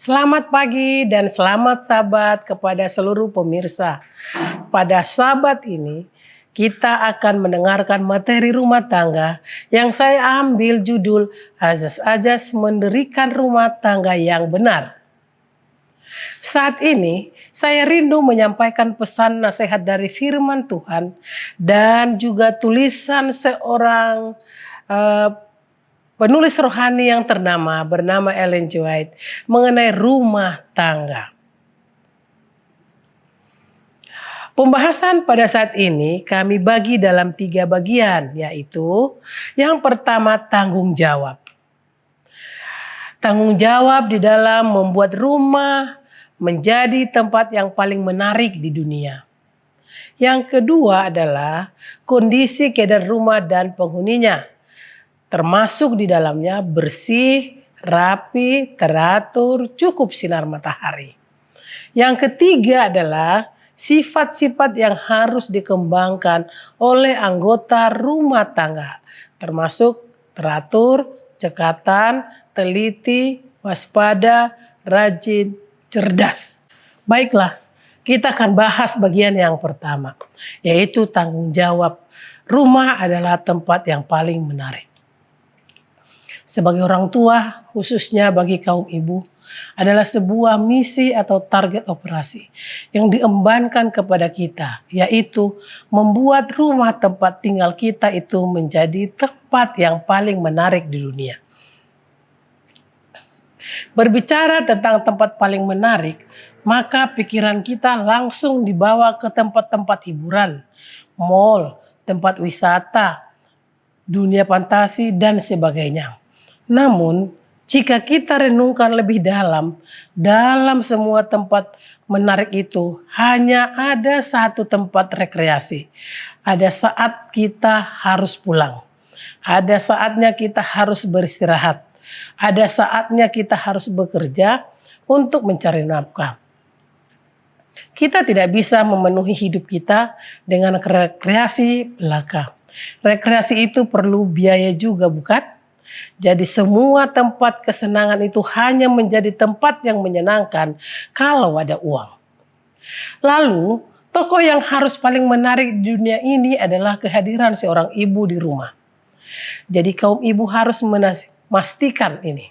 Selamat pagi dan selamat sahabat kepada seluruh pemirsa. Pada sahabat ini, kita akan mendengarkan materi rumah tangga yang saya ambil judul Azas-azas mendirikan rumah tangga yang benar. Saat ini, saya rindu menyampaikan pesan nasihat dari firman Tuhan dan juga tulisan seorang penulis rohani yang bernama Ellen G. White mengenai rumah tangga. Pembahasan pada saat ini kami bagi dalam 3 bagian, yaitu yang pertama tanggung jawab. Tanggung jawab di dalam membuat rumah menjadi tempat yang paling menarik di dunia. Yang kedua adalah kondisi keadaan rumah dan penghuninya, termasuk di dalamnya bersih, rapi, teratur, cukup sinar matahari. Yang ketiga adalah sifat-sifat yang harus dikembangkan oleh anggota rumah tangga, termasuk teratur, cekatan, teliti, waspada, rajin, cerdas. Baiklah, kita akan bahas bagian yang pertama, yaitu tanggung jawab. Rumah adalah tempat yang paling menarik. Sebagai orang tua, khususnya bagi kaum ibu, adalah sebuah misi atau target operasi yang diembankan kepada kita, yaitu membuat rumah tempat tinggal kita itu menjadi tempat yang paling menarik di dunia. Berbicara tentang tempat paling menarik, maka pikiran kita langsung dibawa ke tempat-tempat hiburan, mal, tempat wisata, dunia fantasi, dan sebagainya. Namun, jika kita renungkan lebih dalam semua tempat menarik itu hanya ada satu tempat rekreasi. Ada saat kita harus pulang. Ada saatnya kita harus beristirahat. Ada saatnya kita harus bekerja untuk mencari nafkah. Kita tidak bisa memenuhi hidup kita dengan rekreasi belaka. Rekreasi itu perlu biaya juga, bukan? Jadi semua tempat kesenangan itu hanya menjadi tempat yang menyenangkan kalau ada uang. Lalu, tokoh yang harus paling menarik di dunia ini adalah kehadiran seorang ibu di rumah. Jadi kaum ibu harus memastikan ini.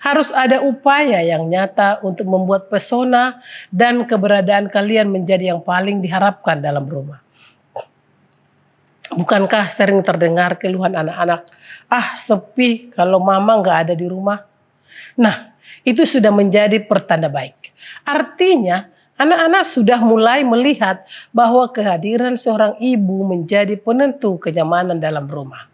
Harus ada upaya yang nyata untuk membuat pesona dan keberadaan kalian menjadi yang paling diharapkan dalam rumah. Bukankah sering terdengar keluhan anak-anak, sepi kalau mama nggak ada di rumah? Nah, itu sudah menjadi pertanda baik. Artinya, anak-anak sudah mulai melihat bahwa kehadiran seorang ibu menjadi penentu kenyamanan dalam rumah.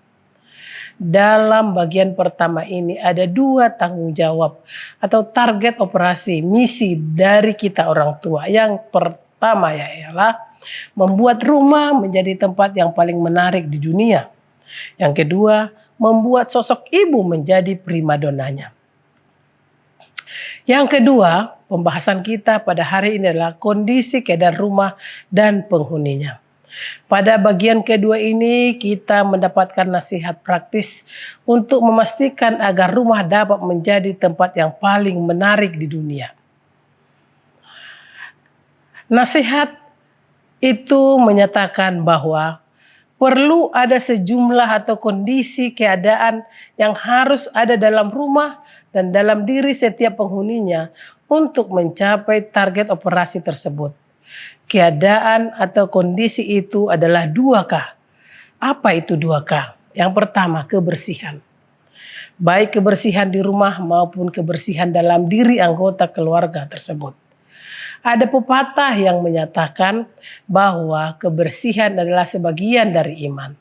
Dalam bagian pertama ini ada 2 tanggung jawab atau target operasi, misi dari kita orang tua. Yang pertama ialah membuat rumah menjadi tempat yang paling menarik di dunia. Yang kedua, membuat sosok ibu menjadi primadonanya. Yang kedua, pembahasan kita pada hari ini adalah kondisi keadaan rumah dan penghuninya. Pada bagian kedua ini kita mendapatkan nasihat praktis untuk memastikan agar rumah dapat menjadi tempat yang paling menarik di dunia. Nasihat itu menyatakan bahwa perlu ada sejumlah atau kondisi keadaan yang harus ada dalam rumah dan dalam diri setiap penghuninya untuk mencapai target operasi tersebut. Keadaan atau kondisi itu adalah 2K. Apa itu 2K? Yang pertama, kebersihan. Baik kebersihan di rumah maupun kebersihan dalam diri anggota keluarga tersebut. Ada pepatah yang menyatakan bahwa kebersihan adalah sebagian dari iman.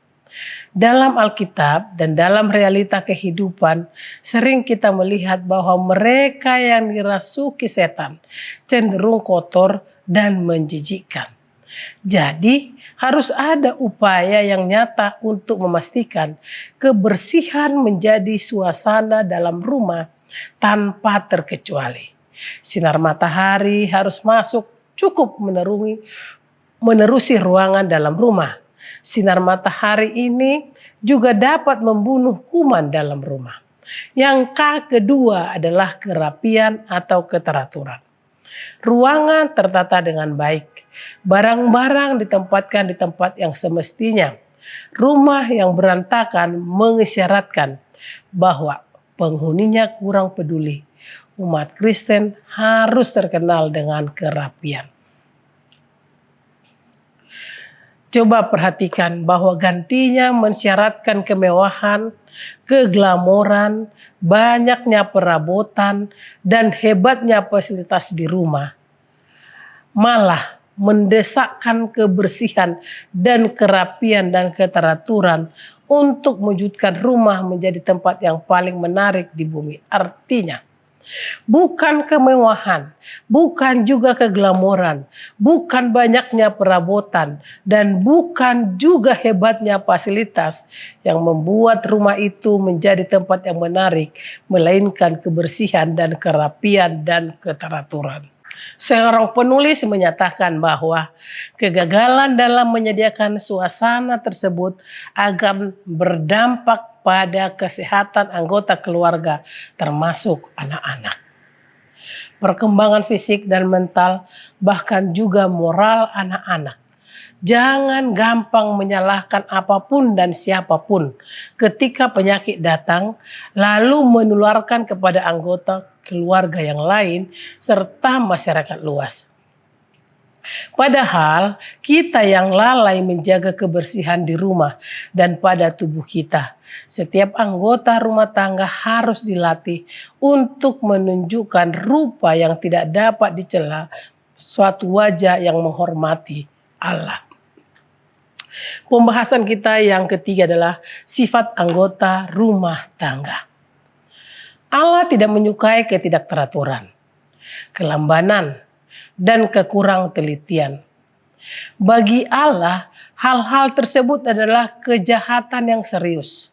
Dalam Alkitab dan dalam realita kehidupan, sering kita melihat bahwa mereka yang dirasuki setan cenderung kotor dan menjijikkan. Jadi harus ada upaya yang nyata untuk memastikan kebersihan menjadi suasana dalam rumah tanpa terkecuali. Sinar matahari harus masuk cukup menerusi ruangan dalam rumah. Sinar matahari ini juga dapat membunuh kuman dalam rumah. Yang kedua adalah kerapian atau keteraturan. Ruangan tertata dengan baik. Barang-barang ditempatkan di tempat yang semestinya. Rumah yang berantakan mengisyaratkan bahwa penghuninya kurang peduli. Umat Kristen harus terkenal dengan kerapian. Coba perhatikan bahwa gantinya mensyaratkan kemewahan, keglamoran, banyaknya perabotan, dan hebatnya fasilitas di rumah. Malah mendesakkan kebersihan dan kerapian dan keteraturan untuk mewujudkan rumah menjadi tempat yang paling menarik di bumi. Artinya, bukan kemewahan, bukan juga keglamoran, bukan banyaknya perabotan, dan bukan juga hebatnya fasilitas yang membuat rumah itu menjadi tempat yang menarik, melainkan kebersihan dan kerapian dan keteraturan. Seorang penulis menyatakan bahwa kegagalan dalam menyediakan suasana tersebut akan berdampak pada kesehatan anggota keluarga, termasuk anak-anak. Perkembangan fisik dan mental, bahkan juga moral anak-anak. Jangan gampang menyalahkan apapun dan siapapun ketika penyakit datang, lalu menularkan kepada anggota keluarga yang lain serta masyarakat luas. Padahal kita yang lalai menjaga kebersihan di rumah dan pada tubuh kita. Setiap anggota rumah tangga harus dilatih untuk menunjukkan rupa yang tidak dapat dicela, suatu wajah yang menghormati Allah. Pembahasan kita yang ketiga adalah sifat anggota rumah tangga. Allah tidak menyukai ketidakteraturan, kelambanan, dan kekurang telitian. Bagi Allah, hal-hal tersebut adalah kejahatan yang serius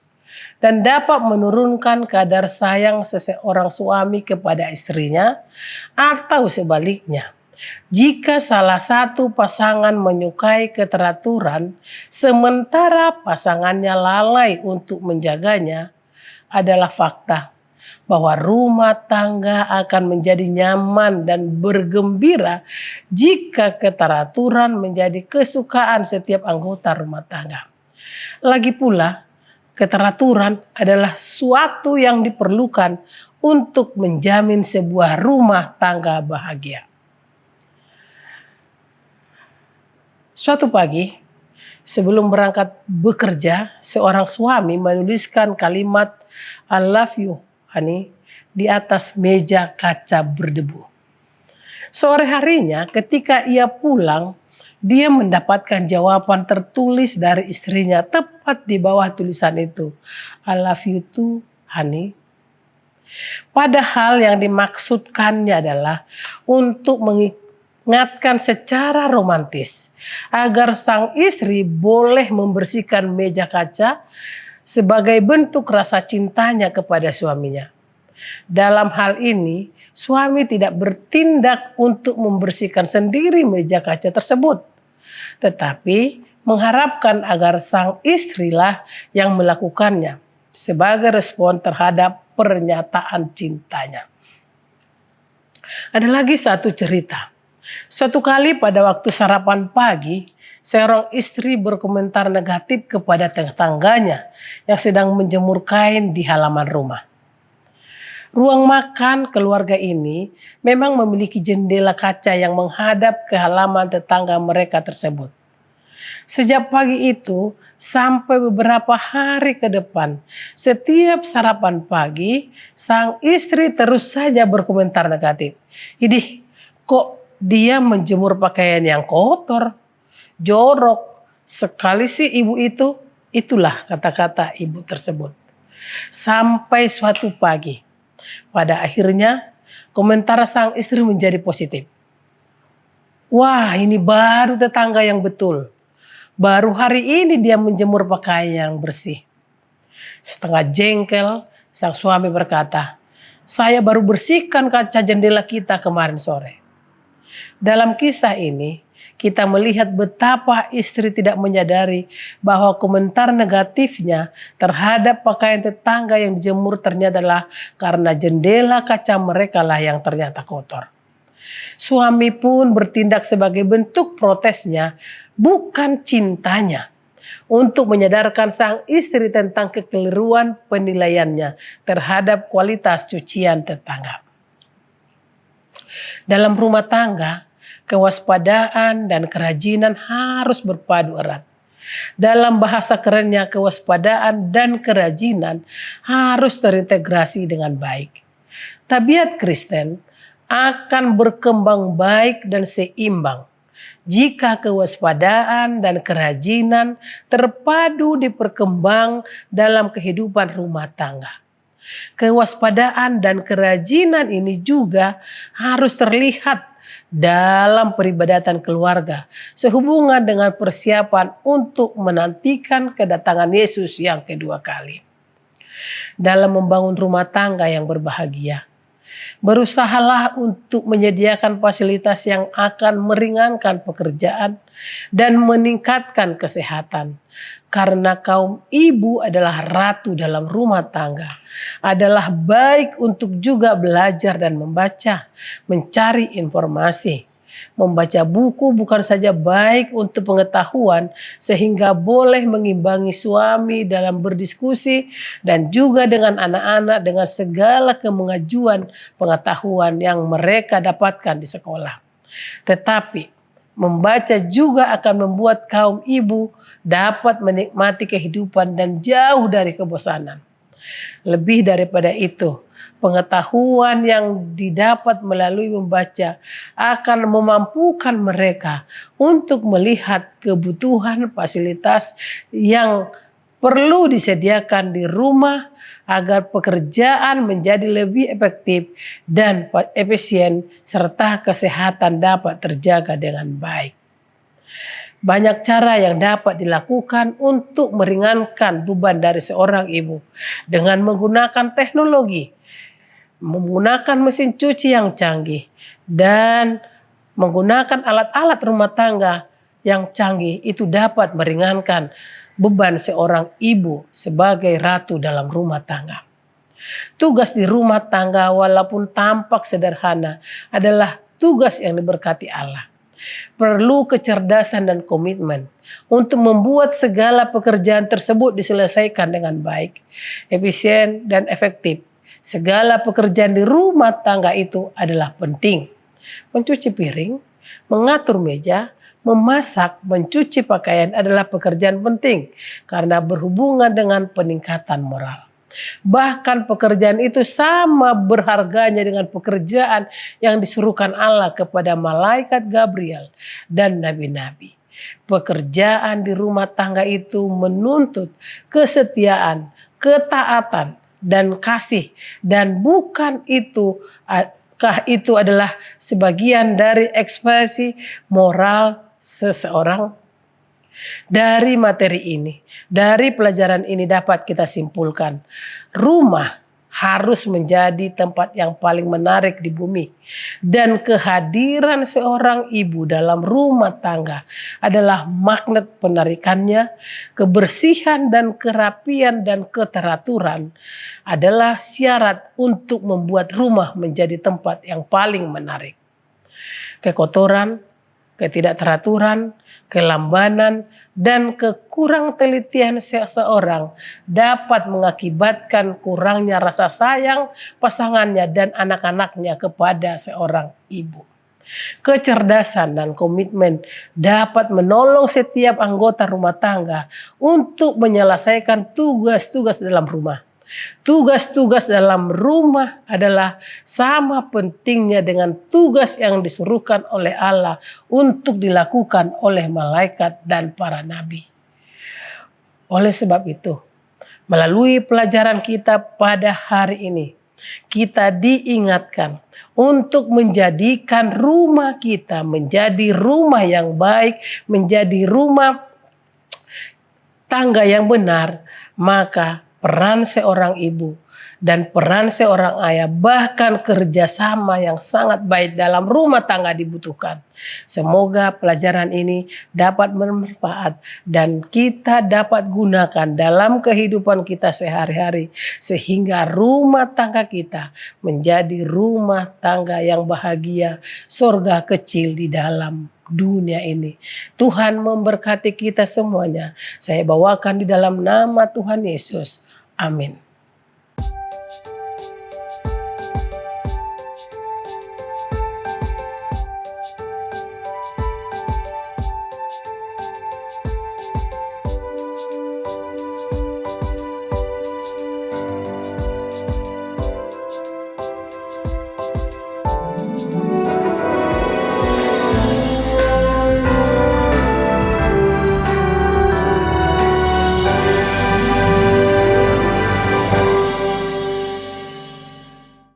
dan dapat menurunkan kadar sayang seseorang suami kepada istrinya atau sebaliknya. Jika salah satu pasangan menyukai keteraturan sementara pasangannya lalai untuk menjaganya, adalah fakta bahwa rumah tangga akan menjadi nyaman dan bergembira jika keteraturan menjadi kesukaan setiap anggota rumah tangga. Lagi pula, keteraturan adalah suatu yang diperlukan untuk menjamin sebuah rumah tangga bahagia. Suatu pagi, sebelum berangkat bekerja, seorang suami menuliskan kalimat "I love you, honey" di atas meja kaca berdebu. Sore harinya ketika ia pulang, dia mendapatkan jawaban tertulis dari istrinya tepat di bawah tulisan itu. "I love you too, honey." Padahal yang dimaksudkannya adalah untuk mengingatkan secara romantis agar sang istri boleh membersihkan meja kaca sebagai bentuk rasa cintanya kepada suaminya. Dalam hal ini, suami tidak bertindak untuk membersihkan sendiri meja kaca tersebut, tetapi mengharapkan agar sang istrilah yang melakukannya sebagai respon terhadap pernyataan cintanya. Ada lagi satu cerita. Suatu kali pada waktu sarapan pagi, seorang istri berkomentar negatif kepada tetangganya yang sedang menjemur kain di halaman rumah. Ruang makan keluarga ini memang memiliki jendela kaca yang menghadap ke halaman tetangga mereka tersebut. Sejak pagi itu sampai beberapa hari ke depan, setiap sarapan pagi, sang istri terus saja berkomentar negatif. "Idih, kok dia menjemur pakaian yang kotor, jorok sekali sih ibu itu." Itulah kata-kata ibu tersebut. Sampai suatu pagi, pada akhirnya komentar sang istri menjadi positif. "Wah, ini baru tetangga yang betul. Baru hari ini dia menjemur pakaian yang bersih." Setengah jengkel, sang suami berkata, "Saya baru bersihkan kaca jendela kita kemarin sore." Dalam kisah ini, kita melihat betapa istri tidak menyadari bahwa komentar negatifnya terhadap pakaian tetangga yang dijemur ternyata adalah karena jendela kaca mereka lah yang ternyata kotor. Suami pun bertindak sebagai bentuk protesnya, bukan cintanya, untuk menyadarkan sang istri tentang kekeliruan penilaiannya terhadap kualitas cucian tetangga. Dalam rumah tangga, kewaspadaan dan kerajinan harus berpadu erat. Dalam bahasa kerennya, kewaspadaan dan kerajinan harus terintegrasi dengan baik. Tabiat Kristen akan berkembang baik dan seimbang jika kewaspadaan dan kerajinan terpadu diperkembang dalam kehidupan rumah tangga. Kewaspadaan dan kerajinan ini juga harus terlihat dalam peribadatan keluarga sehubungan dengan persiapan untuk menantikan kedatangan Yesus yang kedua kali. Dalam membangun rumah tangga yang berbahagia, berusahalah untuk menyediakan fasilitas yang akan meringankan pekerjaan dan meningkatkan kesehatan. Karena kaum ibu adalah ratu dalam rumah tangga, adalah baik untuk juga belajar dan membaca, mencari informasi. Membaca buku bukan saja baik untuk pengetahuan sehingga boleh mengimbangi suami dalam berdiskusi dan juga dengan anak-anak dengan segala kemajuan pengetahuan yang mereka dapatkan di sekolah. Tetapi membaca juga akan membuat kaum ibu dapat menikmati kehidupan dan jauh dari kebosanan. Lebih daripada itu, pengetahuan yang didapat melalui membaca akan memampukan mereka untuk melihat kebutuhan fasilitas yang perlu disediakan di rumah agar pekerjaan menjadi lebih efektif dan efisien serta kesehatan dapat terjaga dengan baik. Banyak cara yang dapat dilakukan untuk meringankan beban dari seorang ibu dengan menggunakan teknologi, menggunakan mesin cuci yang canggih, dan menggunakan alat-alat rumah tangga yang canggih. Itu dapat meringankan beban seorang ibu sebagai ratu dalam rumah tangga. Tugas di rumah tangga walaupun tampak sederhana adalah tugas yang diberkati Allah. Perlu kecerdasan dan komitmen untuk membuat segala pekerjaan tersebut diselesaikan dengan baik, efisien, dan efektif. Segala pekerjaan di rumah tangga itu adalah penting. Mencuci piring, mengatur meja, memasak, mencuci pakaian adalah pekerjaan penting karena berhubungan dengan peningkatan moral. Bahkan pekerjaan itu sama berharganya dengan pekerjaan yang disuruhkan Allah kepada malaikat Gabriel dan nabi-nabi. Pekerjaan di rumah tangga itu menuntut kesetiaan, ketaatan, dan kasih. Dan bukan itu adalah sebagian dari ekspresi moral seseorang. Dari materi ini, dari pelajaran ini dapat kita simpulkan, rumah harus menjadi tempat yang paling menarik di bumi. Dan kehadiran seorang ibu dalam rumah tangga adalah magnet penarikannya. Kebersihan dan kerapian dan keteraturan adalah syarat untuk membuat rumah menjadi tempat yang paling menarik. Kekotoran, ketidakteraturan, kelambanan, dan kekurang telitian seseorang dapat mengakibatkan kurangnya rasa sayang pasangannya dan anak-anaknya kepada seorang ibu. Kecerdasan dan komitmen dapat menolong setiap anggota rumah tangga untuk menyelesaikan tugas-tugas dalam rumah. Tugas-tugas dalam rumah adalah sama pentingnya dengan tugas yang disuruhkan oleh Allah untuk dilakukan oleh malaikat dan para nabi. Oleh sebab itu, melalui pelajaran kita pada hari ini, kita diingatkan untuk menjadikan rumah kita menjadi rumah yang baik, menjadi rumah tangga yang benar. Maka peran seorang ibu dan peran seorang ayah, bahkan kerjasama yang sangat baik dalam rumah tangga dibutuhkan. Semoga pelajaran ini dapat bermanfaat dan kita dapat gunakan dalam kehidupan kita sehari-hari, sehingga rumah tangga kita menjadi rumah tangga yang bahagia, surga kecil di dalam dunia ini. Tuhan memberkati kita semuanya. Saya bawakan di dalam nama Tuhan Yesus. Amin.